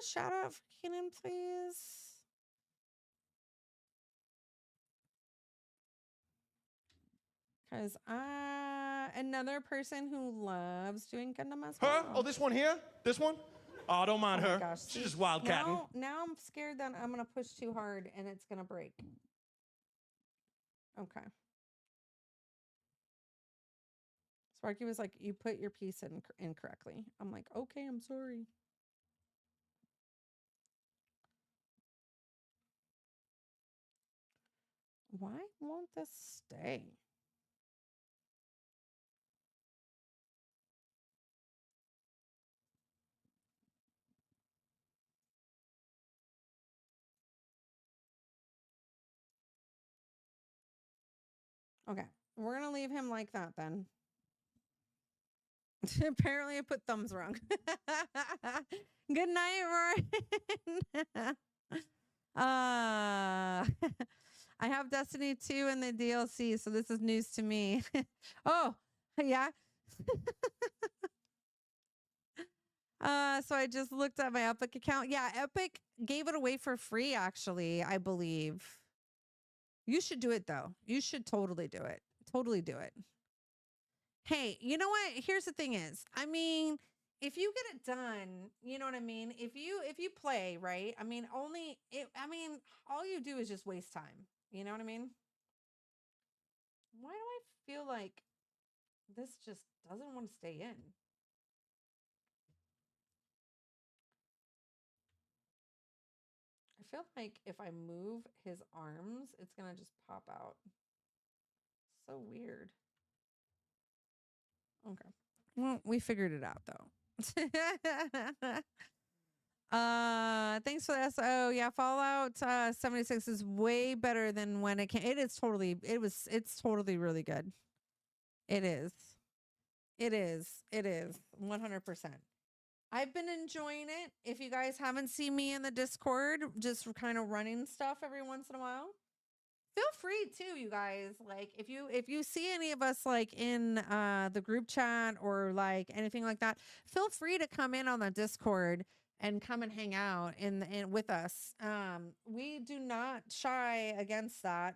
Shout out for Keenan, please. Because another person who loves doing Gundam as well. Her? Oh, this one here? This one? Oh, don't mind her. Gosh. She's just wildcatting. Now I'm scared that I'm going to push too hard and it's going to break. Okay. Sparky was like, you put your piece in incorrectly. I'm like, okay, I'm sorry. Why won't this stay? Okay, we're going to leave him like that then. Apparently I put thumbs wrong. Good night, Roy. I have Destiny 2 in the DLC, so this is news to me. Oh, yeah. So I just looked at my Epic account. Yeah, Epic gave it away for free, actually, I believe. You should do it, though. You should totally do it. Totally do it. Hey, you know what? Here's the thing is, I mean, if you get it done, you know what I mean? If you play, right? I mean, all you do is just waste time. You know what I mean? Why do I feel like this just doesn't want to stay in? I feel like if I move his arms, it's going to just pop out. So weird. Okay. Well, we figured it out though. Thanks for that. Oh yeah, Fallout 76 is way better than when it came. It's totally really good. It is. 100%. I've been enjoying it. If you guys haven't seen me in the Discord, just kind of running stuff every once in a while, feel free too, you guys. Like if you see any of us like in the group chat or like anything like that, feel free to come in on the Discord and come and hang out in with us. We do not shy against that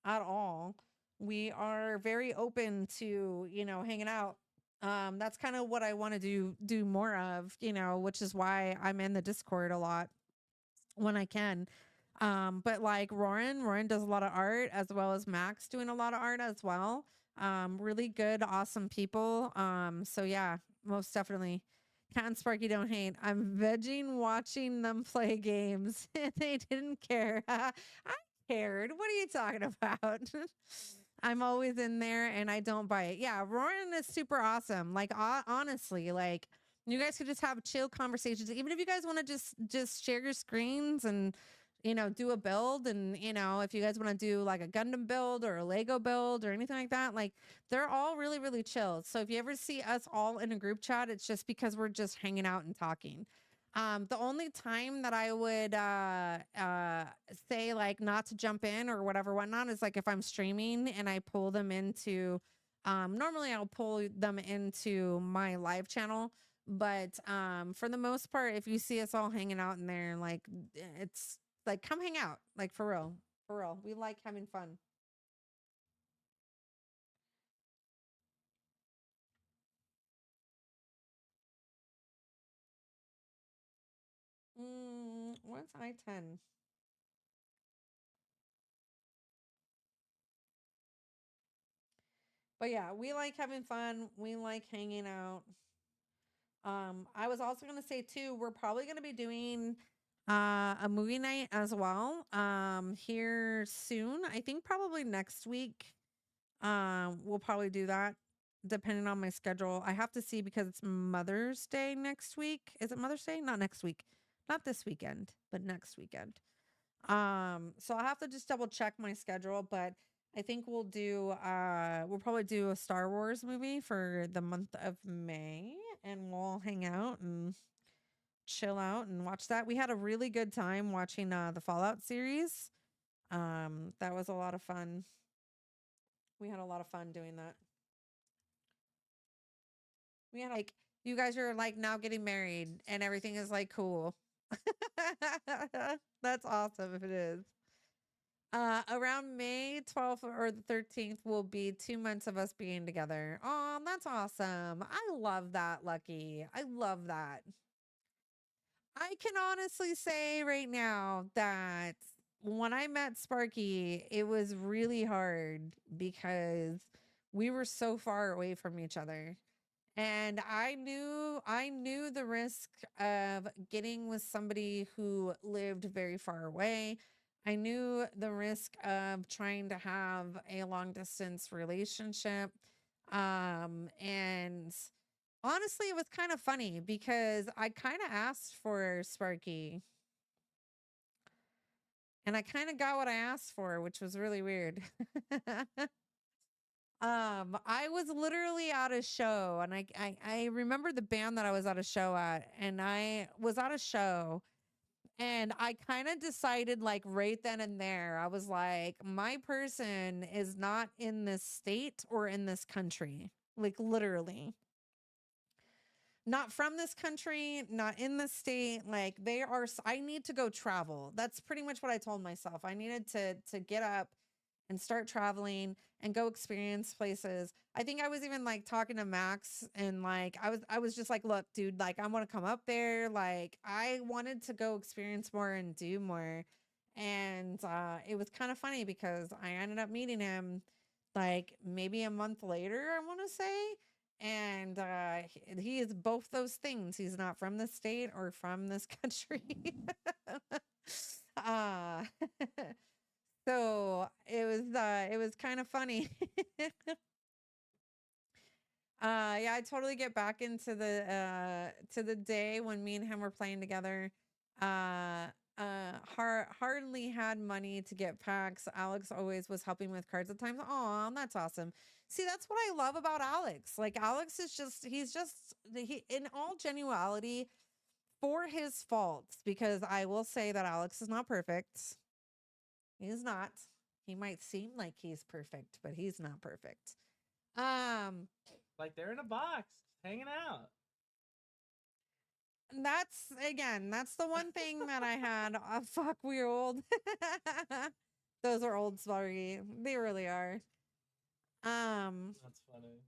at all. We are very open to, hanging out. That's kind of what I want to do more of, which is why I'm in the Discord a lot when I can. But like Roran does a lot of art, as well as Max doing a lot of art as well. Really good, awesome people. So yeah, most definitely. Cat and Sparky don't hate. I'm vegging watching them play games. They didn't care. I cared. What are you talking about? I'm always in there and I don't bite. Yeah, Roran is super awesome. Like honestly, like you guys could just have chill conversations. Even if you guys want to just share your screens and do a build, and if you guys want to do like a Gundam build or a Lego build or anything like that, like they're all really, really chill. So if you ever see us all in a group chat, it's just because we're just hanging out and talking. The only time that I would say like not to jump in or whatnot is like if I'm streaming and I pull them into normally I'll pull them into my live channel. But for the most part, if you see us all hanging out in there, like it's like come hang out, like for real. For real. We like having fun. What's I-10? But yeah, we like having fun. We like hanging out. I was also gonna say too, we're probably gonna be doing a movie night as well. Here soon. I think probably next week. We'll probably do that depending on my schedule. I have to see because it's Mother's Day next week. Is it Mother's Day? Not next week. Not this weekend, but next weekend. So I'll have to just double check my schedule, but I think we'll probably do a Star Wars movie for the month of May, and we'll hang out and chill out and watch that. We had a really good time watching the Fallout series. That was a lot of fun. We had a lot of fun doing that. We had like you guys are like now getting married and everything is like cool. That's awesome if it is. Around May 12th or the 13th will be 2 months of us being together. Oh, that's awesome. I love that, Lucky. I love that. I can honestly say right now that when I met Sparky, it was really hard because we were so far away from each other. And I knew the risk of getting with somebody who lived very far away. I knew the risk of trying to have a long distance relationship. And honestly, it was kind of funny because I kind of asked for Sparky and I kind of got what I asked for, which was really weird. I was literally at a show and I remember the band that I was at a show at, and I was at a show and I kind of decided like right then and there, I was like, my person is not in this state or in this country. Like literally. Not from this country, not in this state. Like they are, I need to go travel. That's pretty much what I told myself. I needed to get up and start traveling and go experience places. I think I was even like talking to Max and like I was just like, look, dude, like I want to come up there. Like I wanted to go experience more and do more. And it was kind of funny because I ended up meeting him like maybe a month later, I want to say. And he is both those things. He's not from the state or from this country. uh So it was kind of funny. Yeah, I totally get back into the to the day when me and him were playing together. Uh hardly had money to get packs. Alex always was helping with cards at times. Oh, that's awesome. See, that's what I love about Alex. Like Alex is just he in all genuality for his faults, because I will say that Alex is not perfect. He's not. He might seem like he's perfect, but he's not perfect. Um, Like they're in a box, hanging out. that's the one thing that I had. Oh, fuck, we're old. Those are old, sorry. They really are. That's funny.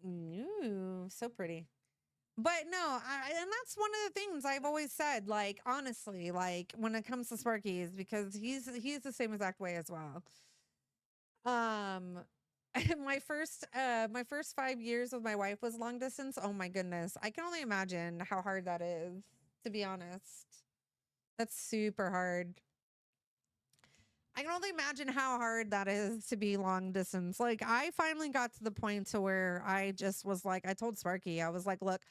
Ooh, so pretty. But no, and that's one of the things I've always said, like, honestly, like when it comes to Sparky, is because he's the same exact way as well. Um my first 5 years with my wife was long distance. Oh my goodness. I can only imagine how hard that is, to be honest. That's super hard. I can only imagine how hard that is to be long distance. Like I finally got to the point to where I just was like, I told Sparky, I was like, look,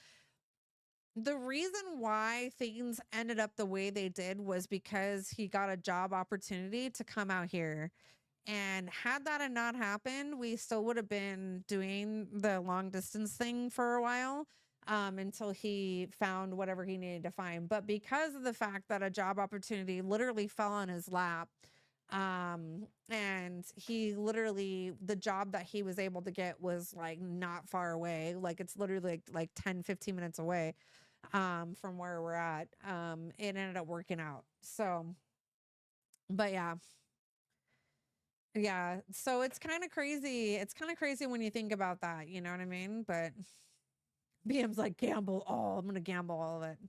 the reason why things ended up the way they did was because he got a job opportunity to come out here. And had that not happened, we still would have been doing the long distance thing for a while, until he found whatever he needed to find. But because of the fact that a job opportunity literally fell on his lap, and he literally, the job that he was able to get was like not far away. Like it's literally like 10, 15 minutes away, from where we're at. It ended up working out. So, but yeah. Yeah, so it's kind of crazy. It's kind of crazy when you think about that, you know what I mean? But BM's like, gamble all. I'm gonna gamble all of it.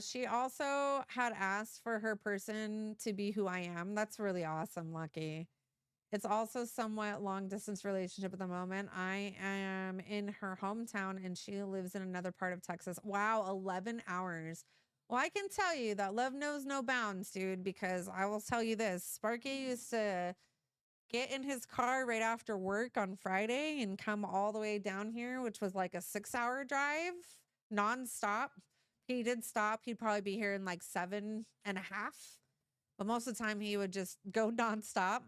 She also had asked for her person to be who I am. That's really awesome, Lucky. It's also somewhat long distance relationship at the moment. I am in her hometown and she lives in another part of Texas. Wow, 11 hours. Well, I can tell you that love knows no bounds, dude, because I will tell you this. Sparky used to get in his car right after work on Friday and come all the way down here, which was like a 6-hour drive nonstop. He did stop. He'd probably be here in like 7.5. But most of the time he would just go nonstop.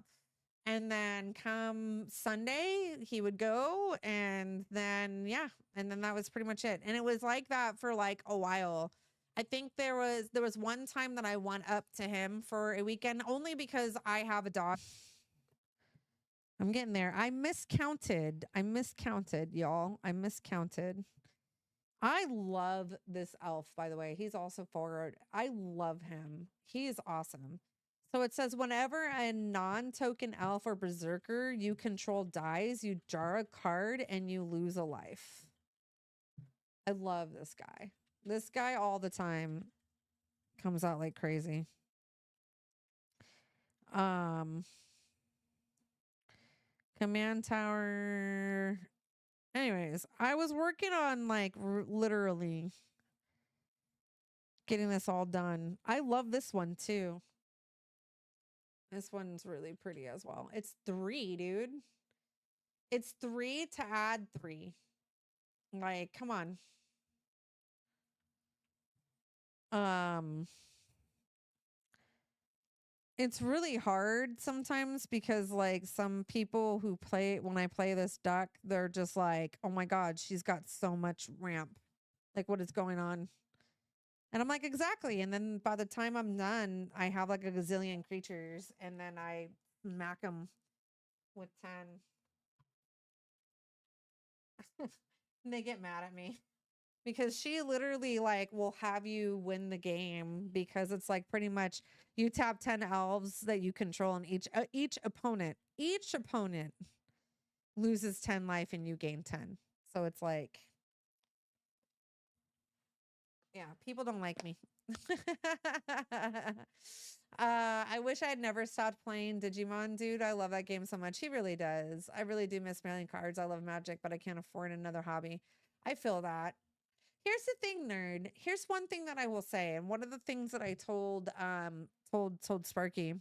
And then come Sunday, he would go, and then yeah, and then that was pretty much it. And it was like that for like a while. I think there was one time that I went up to him for a weekend only because I have a dog. I'm getting there. I miscounted, y'all. I miscounted. I love this elf, by the way. He's also forward. I love him. He is awesome. So it says whenever a non-token elf or berserker you control dies, you draw a card and you lose a life. I love this guy. This guy all the time comes out like crazy. Command tower. Anyways, I was working on like literally getting this all done. I love this one too. This one's really pretty as well. It's 3, dude. It's 3 to add 3. Like, come on. It's really hard sometimes because like some people who play when I play this deck, they're just like, oh my God, she's got so much ramp. Like, what is going on? And I'm like, exactly. And then by the time I'm done, I have like a gazillion creatures and then I smack them with 10. And they get mad at me because she literally like will have you win the game because it's like pretty much you tap 10 elves that you control and each opponent loses 10 life and you gain 10. So it's like, yeah, people don't like me. I wish I had never stopped playing Digimon, dude. I love that game so much. He really does. I really do miss mailing cards. I love Magic, but I can't afford another hobby. I feel that. Here's the thing, nerd. Here's one thing that I will say, and one of the things that I told Sparky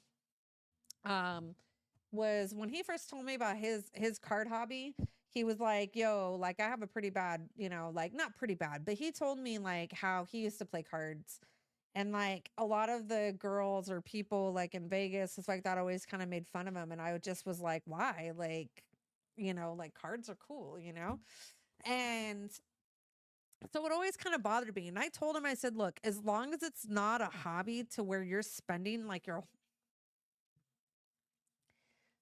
was when he first told me about his card hobby. He was like, yo, like I have a pretty bad, like not pretty bad, but he told me like how he used to play cards. And like a lot of the girls or people like in Vegas, it's like that always kind of made fun of him. And I just was like, why? Like, like cards are cool, And so it always kind of bothered me. And I told him, I said, look, as long as it's not a hobby to where you're spending like your.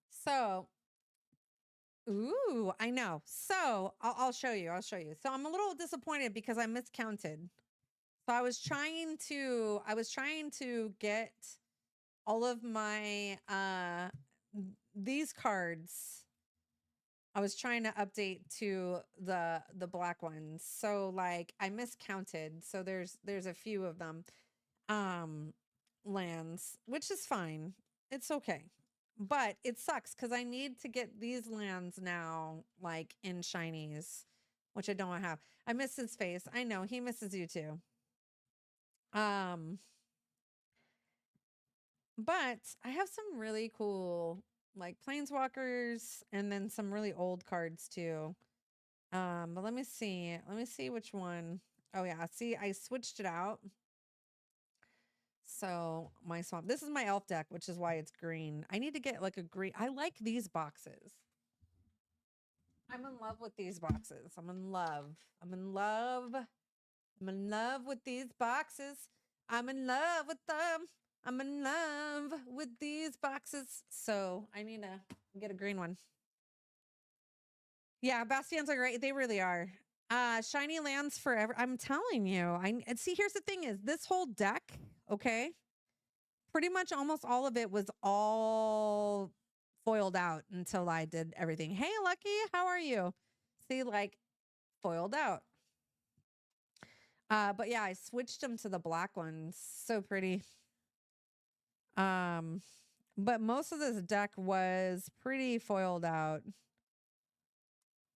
So, ooh, I know. So I'll show you. I'll show you. So I'm a little disappointed because I miscounted. So I was trying to get all of my these cards. I was trying to update to the black ones. So like I miscounted. So there's a few of them lands, which is fine. It's okay. But it sucks cuz I need to get these lands now like in shinies, which I don't have. I miss his face. I know he misses you too. But I have some really cool like planeswalkers and then some really old cards too. But let me see. Let me see which one. Oh yeah, see, I switched it out. So my swamp. This is my elf deck, which is why it's green. I need to get like a green. I like these boxes. I'm in love with these boxes. I'm in love. I'm in love. I'm in love with these boxes. I'm in love with them. I'm in love with these boxes. So I need to get a green one. Yeah, Bastions are great. They really are. Shiny lands forever. I'm telling you. And see, here's the thing is this whole deck, okay? Pretty much almost all of it was all foiled out until I did everything. Hey, Lucky, how are you? See, like foiled out. But yeah, I switched them to the black ones. So pretty. But most of this deck was pretty foiled out.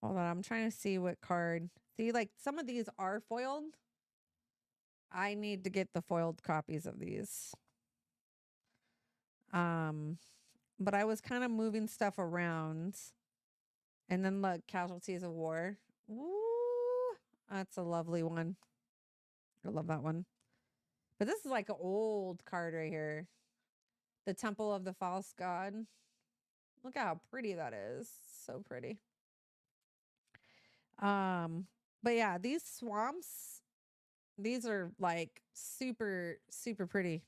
Hold on, I'm trying to see what card. See, like some of these are foiled. I need to get the foiled copies of these. But I was kind of moving stuff around. And then look, Casualties of War. Ooh, that's a lovely one. I love that one. But this is like an old card right here. The Temple of the False God. Look at how pretty that is. So pretty. But yeah, these swamps, these are like super, super pretty.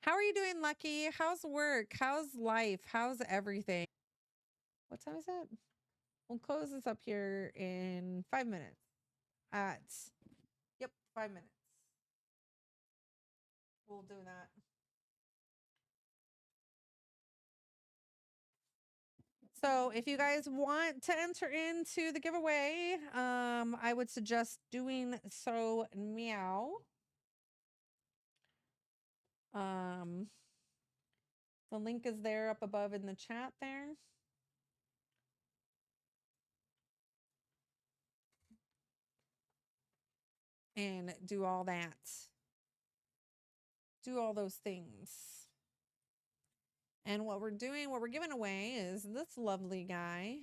How are you doing, Lucky? How's work? How's life? How's everything? What time is it? We'll close this up here in 5 minutes. at, yep, 5 minutes. We'll do that. So if you guys want to enter into the giveaway, I would suggest doing so meow. The link is there up above in the chat there. And do all that. Do all those things. And what we're doing, what we're giving away is this lovely guy.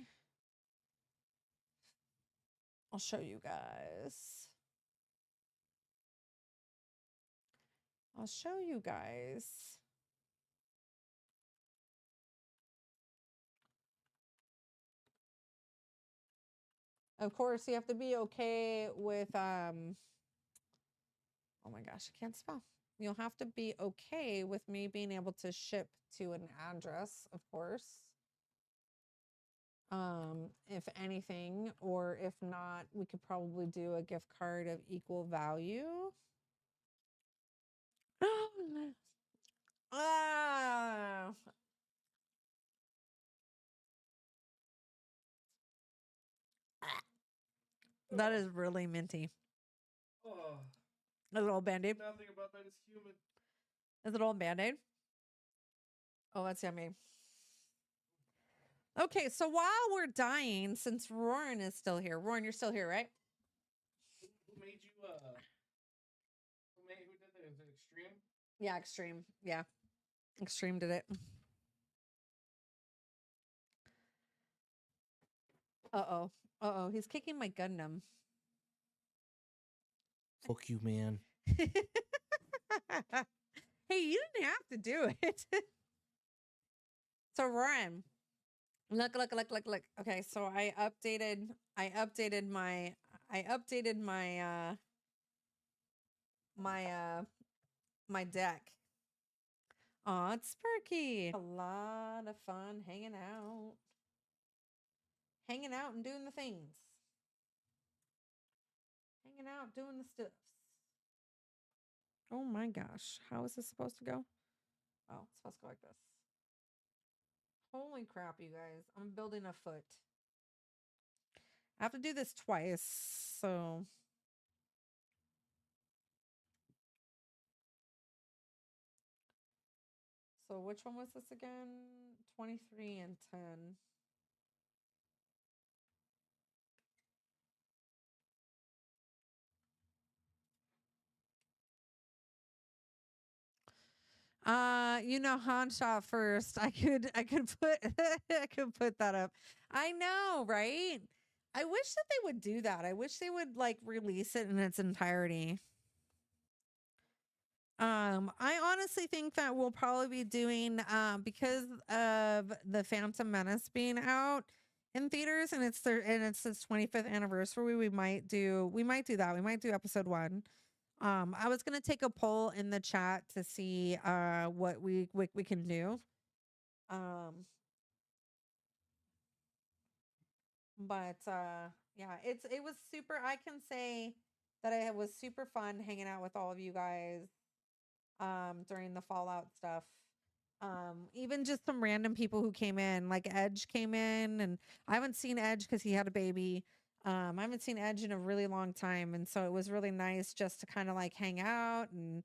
I'll show you guys. I'll show you guys. Of course, you have to be okay with, oh my gosh, I can't spell. You'll have to be okay with me being able to ship to an address, of course. If anything, or if not, we could probably do a gift card of equal value. Ah. That is really minty. Oh, A little Band-Aid. nothing about that is human. Is it all Band-Aid? Oh, that's yummy. Okay, so while we're dying, since Roran is still here. Roran, you're still here, right? Who made you, who did that? Is it Extreme? Yeah, Extreme. Yeah. Extreme did it. Uh-oh. Uh-oh. He's kicking my Gundam. Fuck you, man. Hey, you didn't have to do it. So Roran. Look. Okay, so I updated my my deck. Oh, it's Sparky. A lot of fun hanging out. Hanging out and doing the things. Hanging out, doing the stuffs. Oh my gosh. How is this supposed to go? Oh, it's supposed to go like this. Holy crap, you guys. I'm building a foot. I have to do this twice, so... So which one was this again? 23 and 10. You know, Han shot first. I could put I could put that up. I know, right? I wish that they would do that. I wish they would like release it in its entirety. I honestly think that we'll probably be doing because of the Phantom Menace being out in theaters and it's its 25th anniversary, we might do that. We might do episode 1. I was gonna take a poll in the chat to see what we can do. But yeah, it was super. I can say that it was super fun hanging out with all of you guys during the Fallout stuff. Even just some random people who came in, like Edge came in, and I haven't seen Edge because he had a baby. I haven't seen Edge in a really long time, and so it was really nice just to kind of like hang out and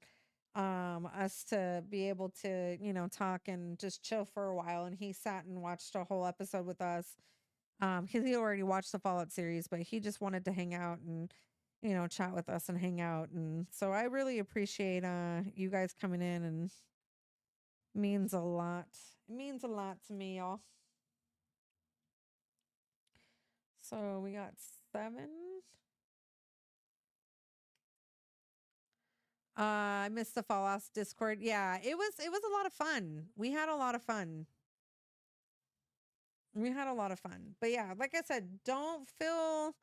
us to be able to, you know, talk and just chill for a while. And he sat and watched a whole episode with us because he already watched the Fallout series, but he just wanted to hang out and, you know, chat with us and hang out. And so I really appreciate you guys coming in, and means a lot. It means a lot to me, y'all. So we got 7. I missed the Fallout Discord. Yeah, it was a lot of fun. We had a lot of fun. But yeah, like I said, don't feel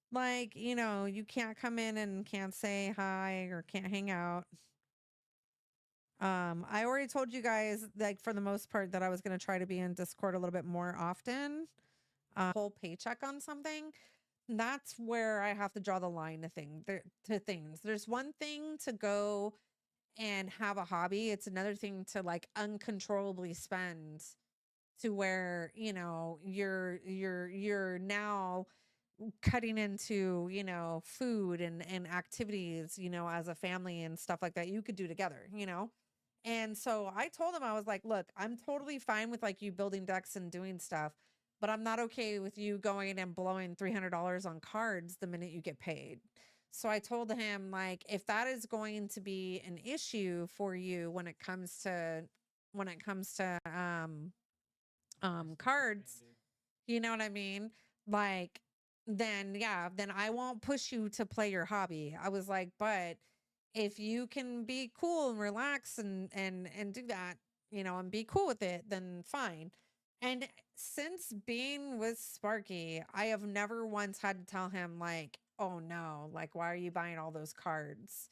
like, you know, you can't come in and can't say hi or can't hang out. I already told you guys, like, for the most part, that I was going to try to be in Discord a little bit more often. Whole paycheck on something. that's where I have to draw the line to things. There's one thing to go and have a hobby. It's another thing to like uncontrollably spend to where, you know, you're now cutting into, you know, food and activities, you know, as a family and stuff like that you could do together, you know? And so I told him, I was like, look, I'm totally fine with like you building decks and doing stuff, but I'm not okay with you going and blowing $300 on cards the minute you get paid. So I told him, like, if that is going to be an issue for you when it comes to cards, you know what I mean? Like, then yeah, then I won't push you to play your hobby. I was like, but if you can be cool and relax and do that, you know, and be cool with it, then fine. And since being with Sparky, I have never once had to tell him like, oh no, like why are you buying all those cards?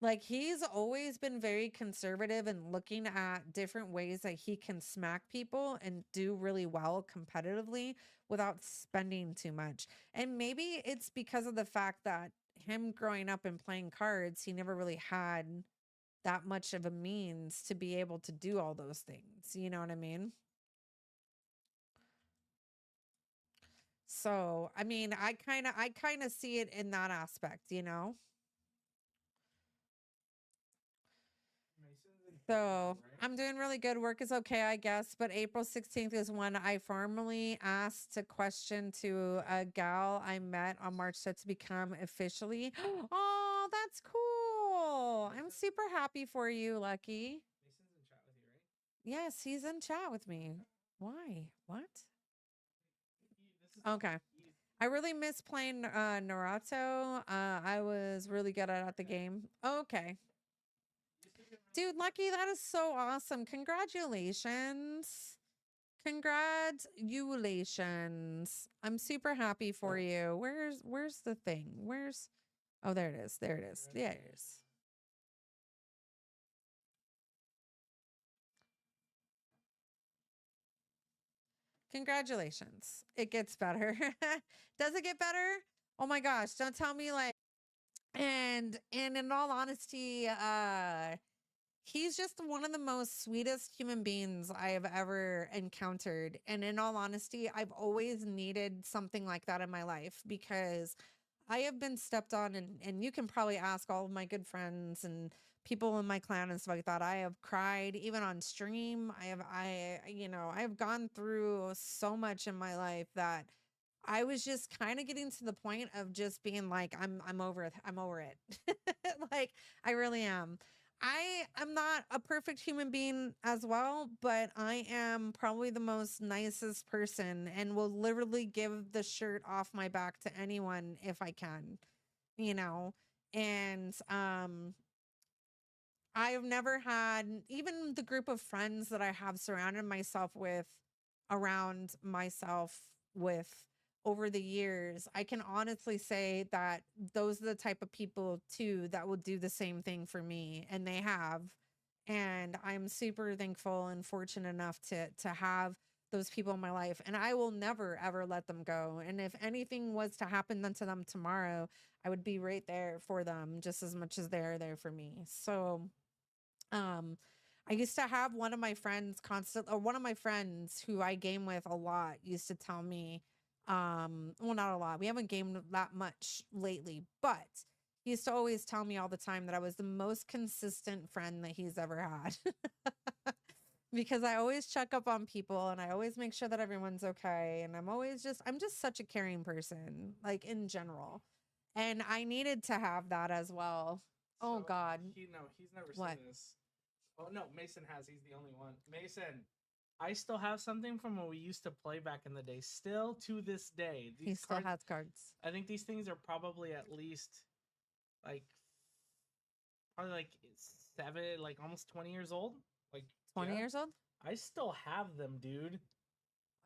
Like he's always been very conservative and looking at different ways that he can smack people and do really well competitively without spending too much. And maybe it's because of the fact that him growing up and playing cards, he never really had that much of a means to be able to do all those things. You know what I mean? So, I mean, I kind of see it in that aspect, you know? Mason's in So right? I'm doing really good. Work is okay, I guess. But April 16th is when I formally asked a question to a gal I met on March 6th to become officially. Oh, that's cool. I'm super happy for you, Lucky. Mason's in chat with you, right? Yes, he's in chat with me. Why? What? This is Okay. easy. I really miss playing Naruto. I was really good at the game. Okay. Used to be a really Dude, Lucky, that is so awesome. Congratulations. Congratulations. I'm super happy for you. Where's the thing? Where's Oh, there it is. There it is. There it is. Congratulations. It gets better. Does it get better? Oh my gosh, don't tell me like and in all honesty, he's just one of the most sweetest human beings I have ever encountered. And in all honesty, I've always needed something like that in my life because I have been stepped on and you can probably ask all of my good friends and people in my clan and stuff like that. I have cried even on stream. I have gone through so much in my life that I was just kind of getting to the point of just being like, I'm over it. I'm over it. Like I really am. I am not a perfect human being as well, but I am probably the most nicest person and will literally give the shirt off my back to anyone if I can, you know. And I've never had even the group of friends that I have surrounded myself with around myself with over the years. I can honestly say that those are the type of people too that will do the same thing for me and they have. And I'm super thankful and fortunate enough to have those people in my life and I will never ever let them go. And if anything was to happen then to them tomorrow, I would be right there for them just as much as they're there for me. So um, I used to have one of my friends who I game with a lot used to tell me, well, not a lot. We haven't gamed that much lately, but he used to always tell me all the time that I was the most consistent friend that he's ever had. Because I always check up on people and I always make sure that everyone's okay. And I'm just such a caring person, like in general. And I needed to have that as well. Oh So, God. he's never What? seen this. Oh no, Mason has. He's the only one. Mason, I still have something from when we used to play back in the day. Still to this day, He these still cards. has cards. I think these things are probably at least like probably 7, like almost 20 years old. Like 20 yeah, years old? I still have them, dude.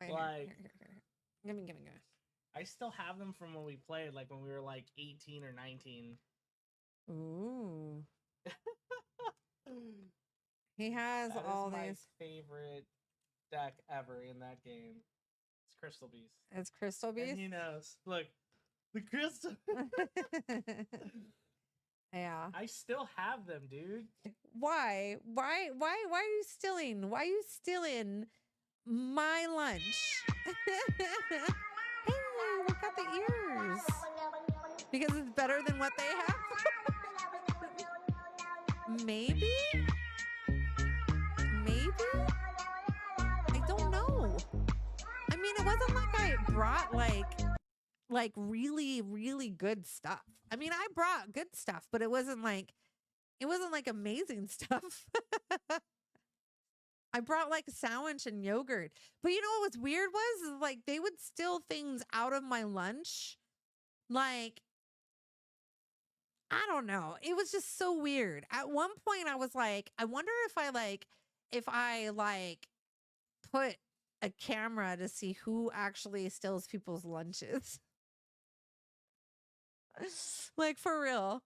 Wait, Like here. Give me. I still have them from when we played, like when we were like 18 or 19. Ooh. He has That is all my these. favorite deck ever in that game. It's Crystal Beast. It's Crystal And Beast. he knows. Look, The crystal. Yeah. I still have them, dude. Why? Why are you stealing? Why are you stealing my lunch? Hey, look at the ears. Because it's better than what they have? Maybe? Maybe? I don't know. I mean, it wasn't like I brought like really, really good stuff. I mean, I brought good stuff, but it wasn't like amazing stuff. I brought like a sandwich and yogurt. But you know what was weird was is, like they would steal things out of my lunch. Like I don't know. It was just so weird. At one point I was like, I wonder if I put a camera to see who actually steals people's lunches. Like for real.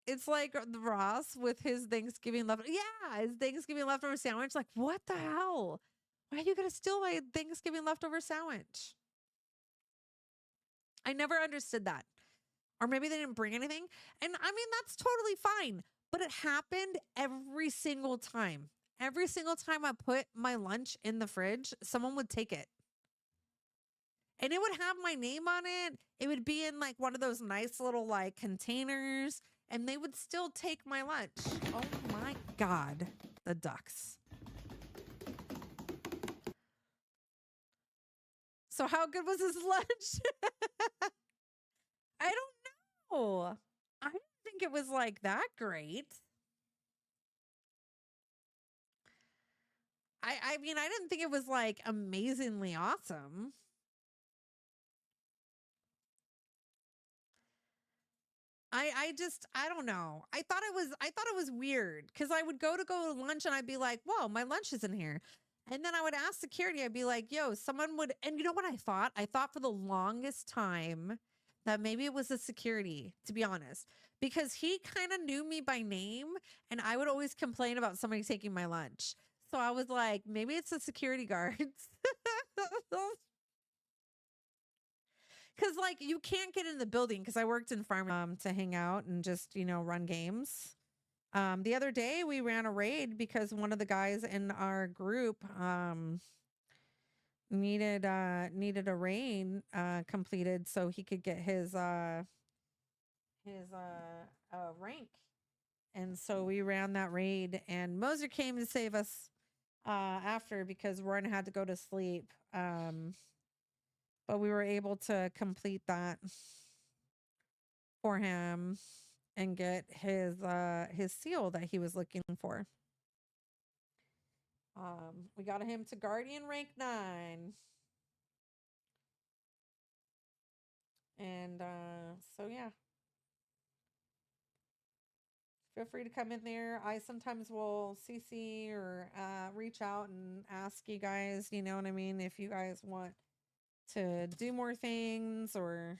It's like the Ross with his Thanksgiving left. Yeah, his Thanksgiving leftover sandwich. Like, what the hell? Why are you gonna steal my Thanksgiving leftover sandwich? I never understood that. Or maybe they didn't bring anything. And I mean, that's totally fine. But it happened every single time. Every single time I put my lunch in the fridge, someone would take it. And it would have my name on it. It would be in like one of those nice little like containers. And they would still take my lunch. Oh my God. The ducks. So how good was his lunch? I don't know. I didn't think it was like that great. I mean, I didn't think it was like amazingly awesome. I don't know. I thought it was weird because I would go to lunch and I'd be like, whoa, my lunch isn't here. And then I would ask security, I'd be like, yo, someone would, and you know what I thought? I thought for the longest time that maybe it was the security, to be honest, because he kind of knew me by name and I would always complain about somebody taking my lunch. So I was like, maybe it's the security guards. Because like you can't get in the building because I worked in farm to hang out and just, you know, run games. The other day we ran a raid because one of the guys in our group needed a raid completed so he could get his rank. And so we ran that raid and Moser came to save us after because Roran had to go to sleep. But we were able to complete that for him and get his seal that he was looking for. We got him to Guardian rank 9. And so yeah. Feel free to come in there. I sometimes will CC or reach out and ask you guys, you know what I mean, if you guys want to do more things or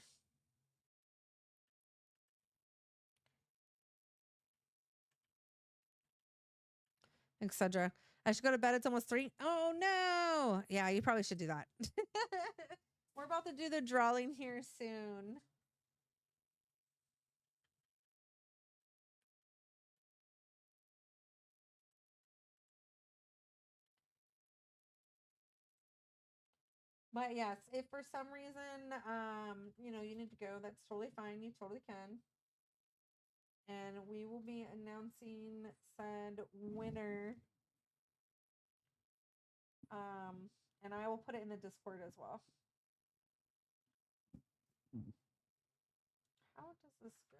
etc. I should go to bed. It's almost 3. Oh no. Yeah, you probably should do that. We're about to do the drawing here soon. But yes, if for some reason, you know, you need to go, that's totally fine. You totally can. And we will be announcing said winner. And I will put it in the Discord as well. How does this go?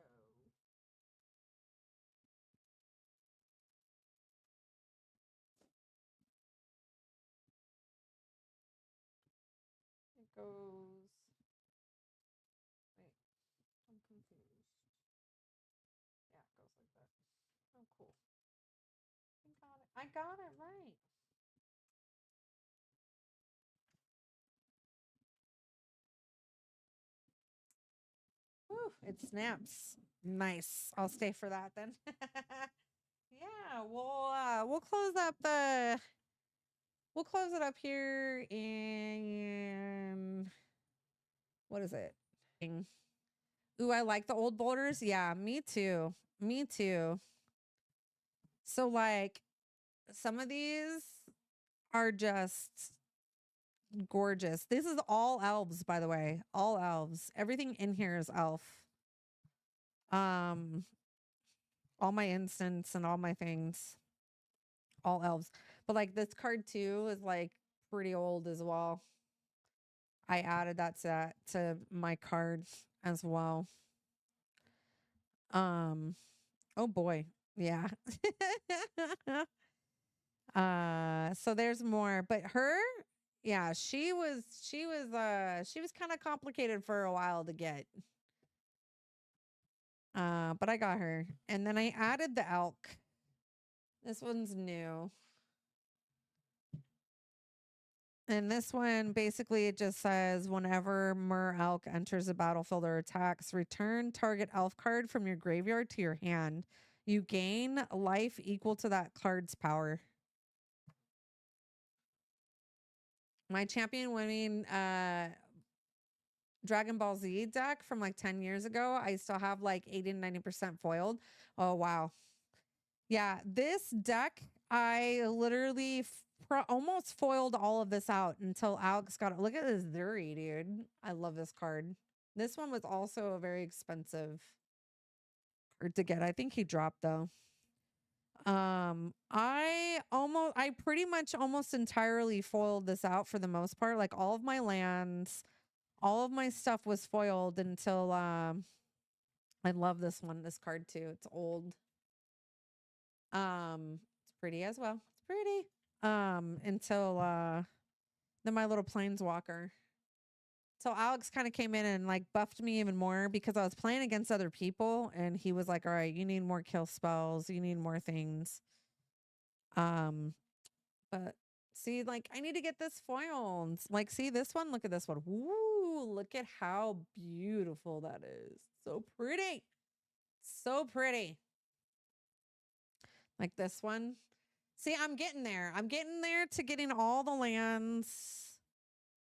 It goes. Wait, I'm confused. Yeah, it goes like that. Oh, cool. I got it right. Whew, it snaps. Nice. I'll stay for that then. Yeah, we'll close up we'll close it up here in what is it? Ooh, I like the old boulders. Yeah, me too. Me too. So like some of these are just gorgeous. This is all elves, by the way. All elves. Everything in here is elf. All my instants and all my things. All elves. But like this card too is like pretty old as well. I added that set to my cards as well. Oh boy. Yeah. So there's more, but her, yeah, she was kind of complicated for a while to get. But I got her. And then I added the elk. This one's new. And this one, basically, it just says whenever Mer Elk enters the battlefield or attacks, return target elf card from your graveyard to your hand. You gain life equal to that card's power. My champion winning Dragon Ball Z deck from like 10 years ago, I still have like 80 to 90% foiled. Oh, wow. Yeah, this deck, I literally almost foiled all of this out until Alex got it. Look at this Zuri, dude. I love this card. This one was also a very expensive card to get. I think he dropped though. I pretty much almost entirely foiled this out for the most part. Like all of my lands, all of my stuff was foiled until I love this one, this card too. It's old. It's pretty as well. It's pretty. Until then my little planeswalker. So Alex kind of came in and like buffed me even more because I was playing against other people and he was like, all right, you need more kill spells, you need more things. But see, like I need to get this foiled. Like, see this one, look at this one. Woo, look at how beautiful that is. So pretty. So pretty. Like this one. See, I'm getting there. I'm getting there to getting all the lands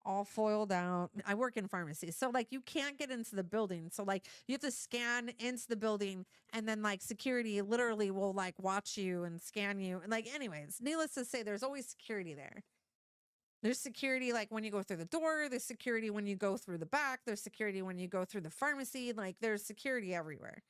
all foiled out. I work in pharmacy. So like you can't get into the building. So like you have to scan into the building and then like security literally will like watch you and scan you. And like anyways, needless to say, there's always security there. There's security like when you go through the door, there's security when you go through the back, there's security when you go through the pharmacy, like there's security everywhere.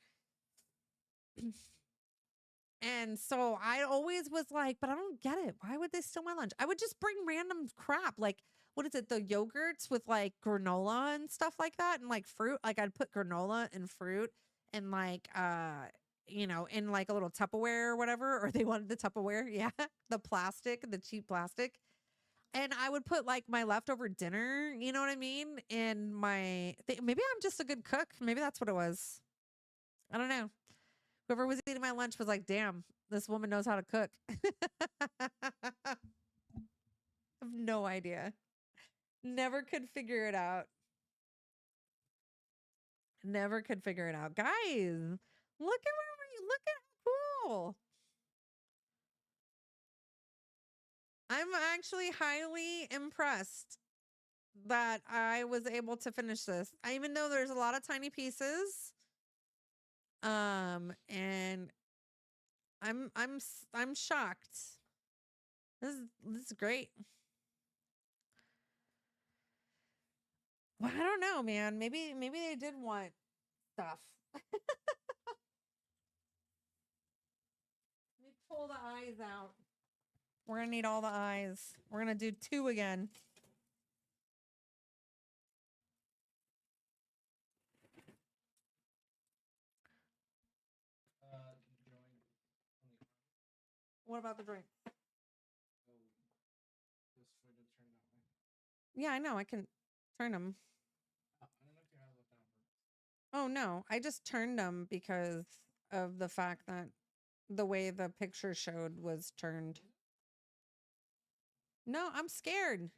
And so I always was like, but I don't get it. Why would they steal my lunch? I would just bring random crap. Like, what is it? The yogurts with like granola and stuff like that. And like fruit. Like I'd put granola and fruit and like, you know, in like a little Tupperware or whatever. Or they wanted the Tupperware. Yeah. The plastic, the cheap plastic. And I would put like my leftover dinner, you know what I mean? In my, maybe I'm just a good cook. Maybe that's what it was. I don't know. Whoever was eating my lunch was like, damn, this woman knows how to cook. I have no idea. Never could figure it out. Never could figure it out. Guys, look at look at how cool. I'm actually highly impressed that I was able to finish this. Even though there's a lot of tiny pieces. And I'm shocked. This is great. Well, I don't know, man. Maybe they did want stuff. Let me pull the eyes out. We're gonna need all the eyes. We're gonna do 2 again. What about the drink? Yeah, I know. I can turn them. Oh, no. I just turned them because of the fact that the way the picture showed was turned. No, I'm scared.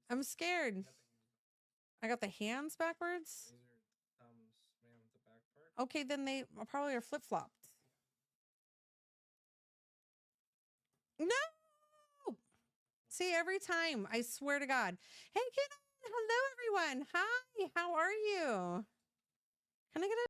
I'm scared. I got the hands backwards. Okay, then they probably are flip-flopped. No! See, every time, I swear to God. Hey, kiddo! Hello, everyone. Hi. How are you? Can I get a